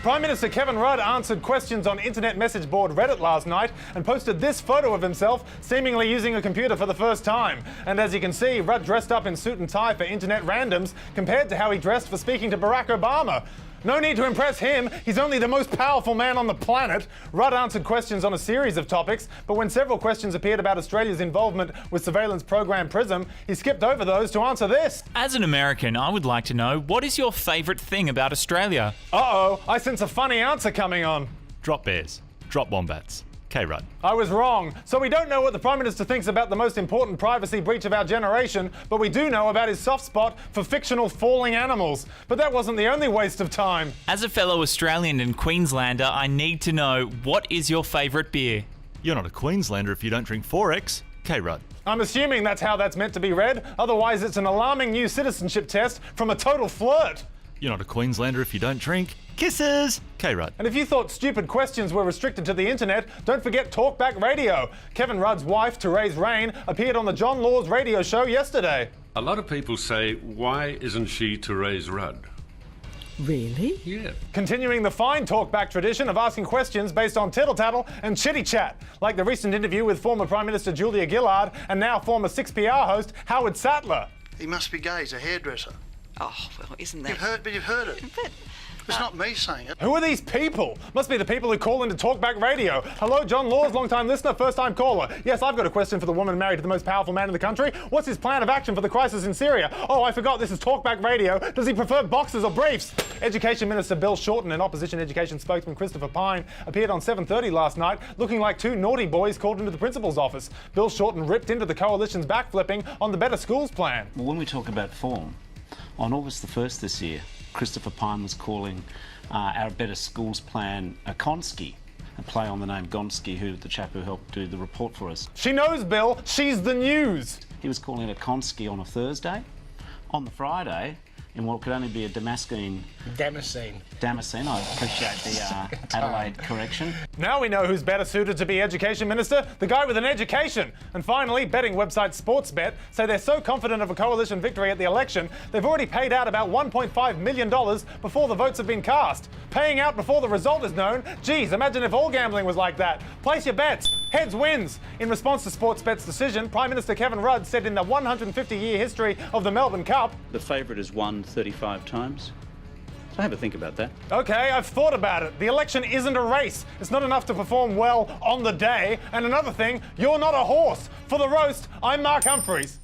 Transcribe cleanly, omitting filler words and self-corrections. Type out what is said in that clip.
Prime Minister Kevin Rudd answered questions on internet message board Reddit last night and posted this photo of himself seemingly using a computer for the first time. And as you can see, Rudd dressed up in suit and tie for internet randoms compared to how he dressed for speaking to Barack Obama. No need to impress him, he's only the most powerful man on the planet. Rudd answered questions on a series of topics, but when several questions appeared about Australia's involvement with surveillance program PRISM, he skipped over those to answer this. As an American, I would like to know, what is your favourite thing about Australia? Uh-oh, I sense a funny answer coming on. Drop bears, drop wombats. K-Rudd. I was wrong. So we don't know what the Prime Minister thinks about the most important privacy breach of our generation, but we do know about his soft spot for fictional falling animals. But that wasn't the only waste of time. As a fellow Australian and Queenslander, I need to know, what is your favourite beer? You're not a Queenslander if you don't drink 4X. K-Rudd. I'm assuming that's how that's meant to be read. Otherwise, it's an alarming new citizenship test from a total flirt. You're not a Queenslander if you don't drink kisses. K-Rudd. And if you thought stupid questions were restricted to the internet, don't forget TalkBack Radio. Kevin Rudd's wife, Therese Rain, appeared on the John Laws radio show yesterday. A lot of people say, why isn't she Therese Rudd? Really? Yeah. Continuing the fine talkback tradition of asking questions based on tittle-tattle and chitty-chat, like the recent interview with former Prime Minister Julia Gillard and now former 6PR host Howard Sattler. He must be gay, he's a hairdresser. Oh, well, isn't that... You've heard it. But, It's not me saying it. Who are these people? Must be the people who call into Talkback Radio. Hello, John Laws, long-time listener, first-time caller. Yes, I've got a question for the woman married to the most powerful man in the country. What's his plan of action for the crisis in Syria? Oh, I forgot, this is Talkback Radio. Does he prefer boxers or briefs? Education Minister Bill Shorten and Opposition Education spokesman Christopher Pyne appeared on 7:30 last night looking like two naughty boys called into the principal's office. Bill Shorten ripped into the coalition's backflipping on the Better Schools plan. Well, when we talk about form, on August the 1st this year, Christopher Pyne was calling our Better Schools plan a Konski, a play on the name Gonski, the chap who helped do the report for us. She knows, Bill. She's the news. He was calling it a Konski on a Thursday. On the Friday, in what could only be a Damascene, I appreciate the Adelaide correction. Now we know who's better suited to be Education Minister, the guy with an education. And finally, betting website Sportsbet say they're so confident of a coalition victory at the election, they've already paid out about $1.5 million before the votes have been cast. Paying out before the result is known? Geez, imagine if all gambling was like that. Place your bets. Heads wins. In response to Sportsbet's decision, Prime Minister Kevin Rudd said in the 150-year history of the Melbourne Cup, the favourite has won 35 times. So have a think about that. Okay, I've thought about it. The election isn't a race. It's not enough to perform well on the day. And another thing, you're not a horse. For the roast, I'm Mark Humphries.